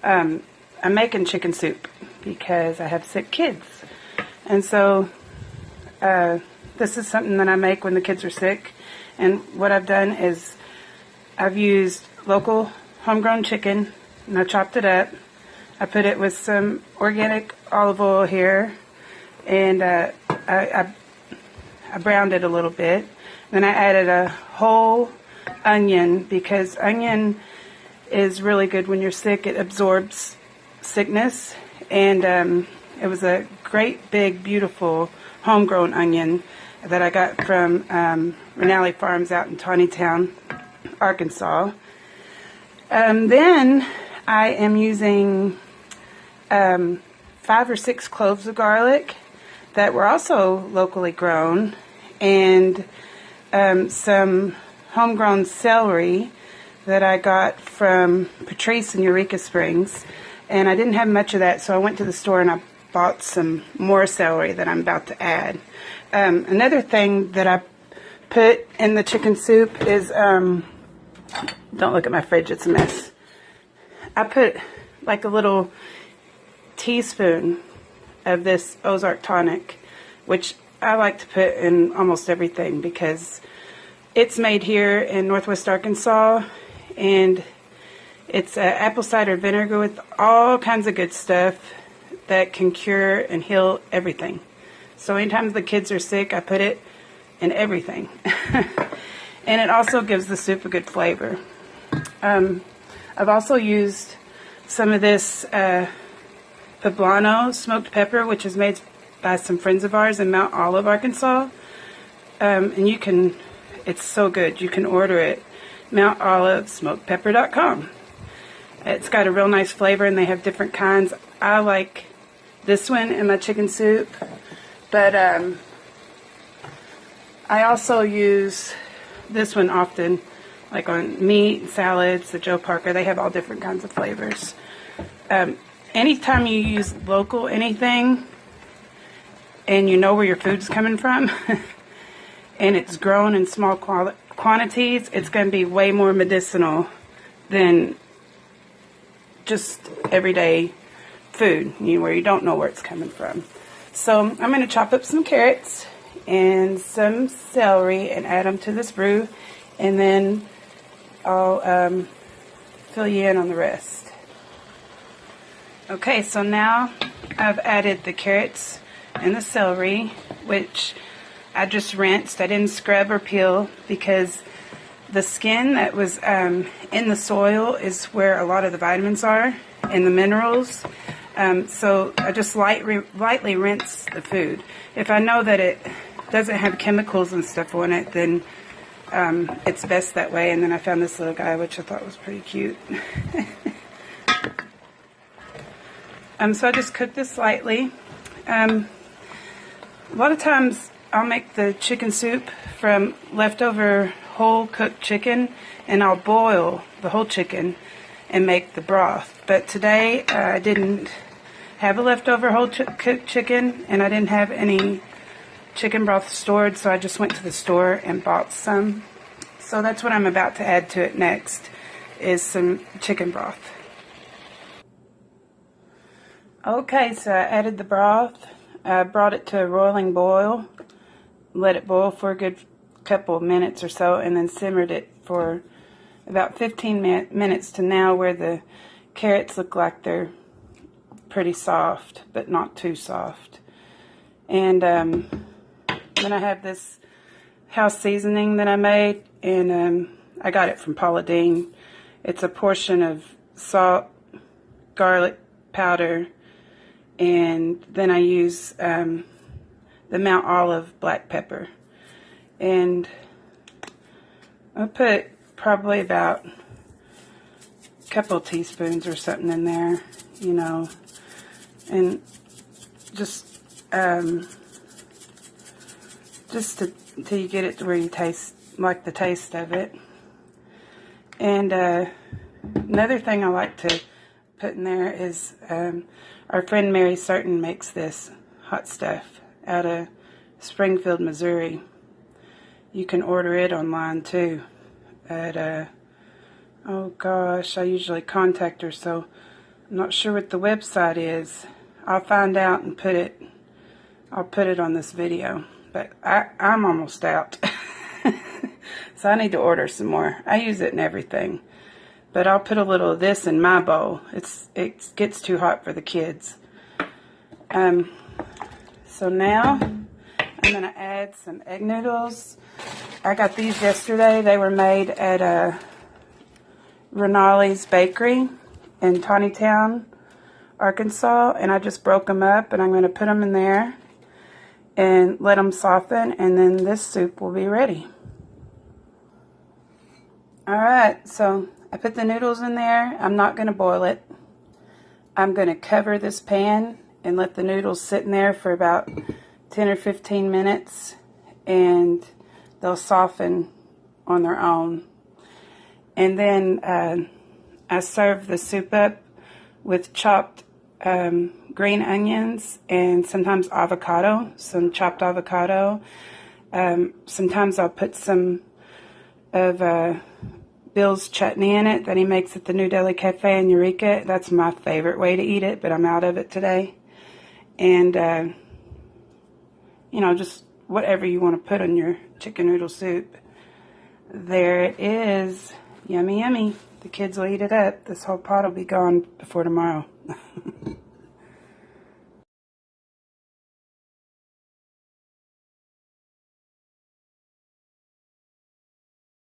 I'm making chicken soup because I have sick kids. And so this is something that I make when the kids are sick. And what I've done is I've used local homegrown chicken, and I chopped it up. I put it with some organic olive oil here, and I browned it a little bit. Then I added a whole onion, because onion is really good when you're sick. It absorbs sickness, and it was a great big beautiful homegrown onion that I got from Renali Farms out in Tawnytown, Arkansas. Then I am using 5 or 6 cloves of garlic that were also locally grown, and some homegrown celery that I got from Patrice in Eureka Springs. And I didn't have much of that, so I went to the store and I bought some more celery that I'm about to add. Another thing that I put in the chicken soup is, don't look at my fridge, it's a mess. I put like a little teaspoon of this Ozark tonic, which I like to put in almost everything because it's made here in Northwest Arkansas, and it's apple cider vinegar with all kinds of good stuff that can cure and heal everything. So anytime the kids are sick, I put it in everything. And it also gives the soup a good flavor. I've also used some of this poblano smoked pepper, which is made by some friends of ours in Mount Olive, Arkansas. And you can, it's so good. You can order it, MountOliveSmokedPepper.com. It's got a real nice flavor, and they have different kinds. I like this one in my chicken soup, but I also use this one often, like on meat, salads, the Joe Parker. They have all different kinds of flavors. Anytime you use local anything, and you know where your food's coming from, and it's grown in small quantities, it's going to be way more medicinal than just everyday food, where you don't know where it's coming from. So I'm going to chop up some carrots and some celery and add them to this brew, and then I'll fill you in on the rest. Okay, so now I've added the carrots and the celery, which I just rinsed. I didn't scrub or peel because the skin that was in the soil is where a lot of the vitamins are and the minerals. So I just lightly rinse the food. If I know that it doesn't have chemicals and stuff on it, then it's best that way. And then I found this little guy, which I thought was pretty cute. So I just cooked this lightly. A lot of times I'll make the chicken soup from leftover whole cooked chicken, and I'll boil the whole chicken and make the broth. But today I didn't have a leftover whole cooked chicken, and I didn't have any chicken broth stored, so I just went to the store and bought some. So that's what I'm about to add to it next, is some chicken broth. Okay, so I added the broth. I brought it to a roiling boil, let it boil for a good couple of minutes or so, and then simmered it for about 15 minutes to now, where the carrots look like they're pretty soft, but not too soft. And then I have this house seasoning that I made, and I got it from Paula Deans. It's a portion of salt, garlic powder, and then I use the Mount Olive black pepper. And I put probably about a couple of teaspoons or something in there, and just till you get it to where you like the taste of it. And another thing I like to put in there is our friend Mary Certain makes this hot stuff out of Springfield, Missouri. You can order it online too. At oh gosh, I usually contact her, so I'm not sure what the website is. I'll find out and I'll put it on this video. But I'm almost out. So I need to order some more. I use it in everything. But I'll put a little of this in my bowl. It gets too hot for the kids. So now I'm going to add some egg noodles. I got these yesterday. They were made at Renali's Bakery in Tawnytown, Arkansas. And I just broke them up, and I'm going to put them in there and let them soften, and then this soup will be ready. Alright, so I put the noodles in there. I'm not going to boil it. I'm going to cover this pan and let the noodles sit in there for about 10 or 15 minutes, and they'll soften on their own. And then I serve the soup up with chopped green onions and sometimes avocado, some chopped avocado. Sometimes I'll put some of Bill's chutney in it that he makes at the New Delhi Cafe in Eureka. That's my favorite way to eat it, but I'm out of it today. And, you know, just whatever you want to put on your chicken noodle soup. There it is. Yummy, yummy. The kids will eat it up. This whole pot will be gone before tomorrow.